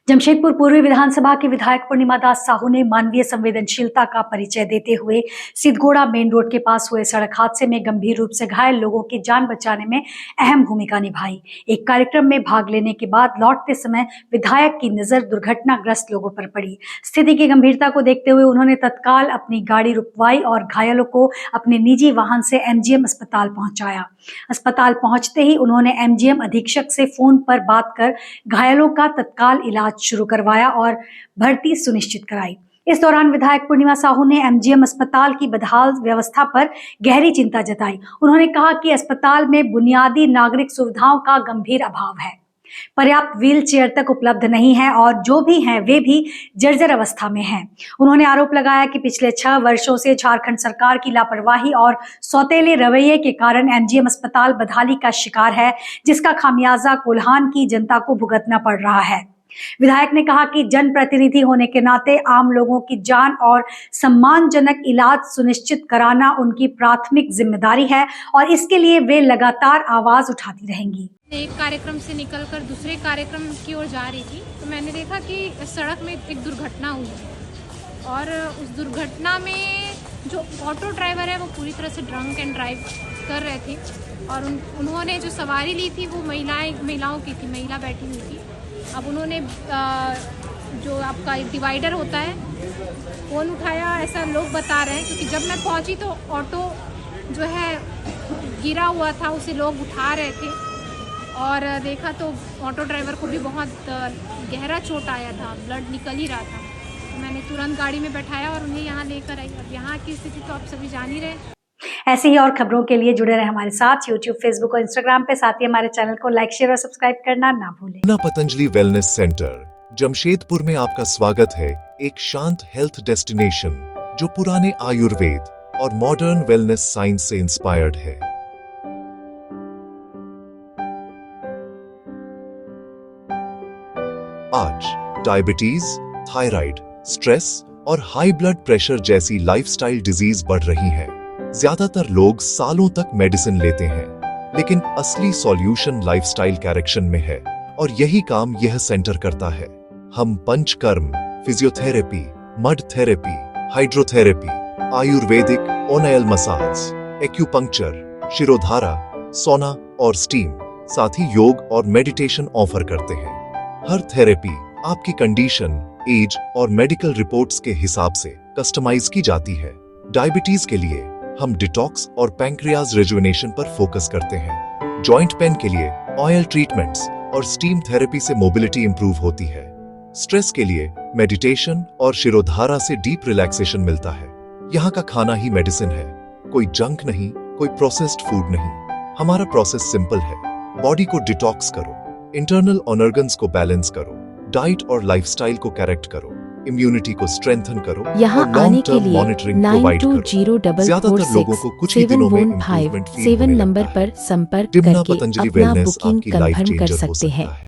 जमशेदपुर पूर्वी विधानसभा के विधायक पूर्णिमा दास साहू ने मानवीय संवेदनशीलता का परिचय देते हुए सिद्धगोड़ा मेन रोड के पास हुए सड़क हादसे में गंभीर रूप से घायल लोगों की जान बचाने में अहम भूमिका निभाई। एक कार्यक्रम में भाग लेने के बाद लौटते समय विधायक की नजर दुर्घटनाग्रस्त लोगों पर पड़ी। स्थिति की गंभीरता को देखते हुए उन्होंने तत्काल अपनी गाड़ी रुकवाई और घायलों को अपने निजी वाहन से एमजीएम अस्पताल पहुंचाया। अस्पताल पहुंचते ही उन्होंने एमजीएम अधीक्षक से फोन पर बात कर घायलों का तत्काल इलाज शुरू करवाया और भर्ती सुनिश्चित कराई। इस दौरान विधायक पूर्णिमा साहू ने एमजीएम अस्पताल की बदहाल व्यवस्था पर गहरी चिंता जताई। उन्होंने कहा कि अस्पताल में बुनियादी नागरिक सुविधाओं का गंभीर अभाव है, पर्याप्त व्हील चेयर तक उपलब्ध नहीं है और जो भी हैं वे भी जर्जर अवस्था में हैं। उन्होंने आरोप लगाया कि पिछले 6 वर्षों से झारखंड सरकार की लापरवाही और सौतेले रवैये के कारण एमजीएम अस्पताल बदहाली का शिकार है, जिसका खामियाजा कोल्हान की जनता को भुगतना पड़ रहा है। विधायक ने कहा कि जनप्रतिनिधि होने के नाते आम लोगों की जान और सम्मानजनक इलाज सुनिश्चित कराना उनकी प्राथमिक जिम्मेदारी है और इसके लिए वे लगातार आवाज उठाती रहेंगी। एक कार्यक्रम से निकलकर दूसरे कार्यक्रम की ओर जा रही थी तो मैंने देखा कि सड़क में एक दुर्घटना हुई और उस दुर्घटना में जो ऑटो ड्राइवर है वो पूरी तरह से ड्रंक एंड ड्राइव कर रहे थे और उन्होंने जो सवारी ली थी वो महिलाओं की थी, महिला बैठी हुई थी। अब उन्होंने जो आपका डिवाइडर होता है फ़ोन उठाया, ऐसा लोग बता रहे हैं, क्योंकि जब मैं पहुंची तो ऑटो जो है गिरा हुआ था, उसे लोग उठा रहे थे और देखा तो ऑटो ड्राइवर को भी बहुत गहरा चोट आया था, ब्लड निकल ही रहा था। तो मैंने तुरंत गाड़ी में बैठाया और उन्हें यहाँ लेकर आई। अब यहाँ की स्थिति तो आप सभी जान ही रहे हैं। ऐसी ही और खबरों के लिए जुड़े रहे हमारे साथ यूट्यूब, फेसबुक और इंस्टाग्राम पे। साथ ही हमारे चैनल को लाइक, शेयर और सब्सक्राइब करना ना भूलें। पतंजलि वेलनेस सेंटर जमशेदपुर में आपका स्वागत है। एक शांत हेल्थ डेस्टिनेशन जो पुराने आयुर्वेद और मॉडर्न वेलनेस साइंस से इंस्पायर्ड है। आज डायबिटीज, थायराइड, स्ट्रेस और हाई ब्लड प्रेशर जैसी लाइफस्टाइल डिजीज बढ़ रही हैं। ज्यादातर लोग सालों तक मेडिसिन लेते हैं, लेकिन असली सॉल्यूशन लाइफस्टाइल करेक्शन में है और यही काम यह सेंटर करता है। हम panchakarma, physiotherapy, mud therapy, hydrotherapy, Ayurvedic oil massage, acupuncture, shirodhara, sauna और स्टीम, साथ ही योग और मेडिटेशन ऑफर करते हैं। हर थेरेपी आपकी कंडीशन, एज और मेडिकल रिपोर्ट्स के हिसाब से कस्टमाइज की जाती है। डायबिटीज के लिए हम डिटॉक्स और पैंक्रियाज रेजुवेनेशन पर फोकस करते हैं। जॉइंट पेन के लिए ऑयल ट्रीटमेंट्स और स्टीम थेरेपी से मोबिलिटी इंप्रूव होती है। स्ट्रेस के लिए मेडिटेशन और शिरोधारा से डीप रिलैक्सेशन मिलता है। यहाँ का खाना ही मेडिसिन है, कोई जंक नहीं, कोई प्रोसेस्ड फूड नहीं। हमारा प्रोसेस सिंपल है। बॉडी को डिटॉक्स करो, इंटरनल ऑर्गन्स को बैलेंस करो, डाइट और लाइफस्टाइल को करेक्ट करो, इम्यूनिटी को स्ट्रेंथन करो यहाँ और लॉन्ग टर्म मॉनिटरिंग प्रोवाइड करो। ज्यादातर लोगों को कुछ ही दिनों में इम्प्रूवमेंट फील होने लगता है। नंबर पर संपर्क डिमना करके पतंजलि अपना वेलनेस बुकिंग आपकी लाइफ कंफर्म कर चेंजर हो सकते सकता हैं। है।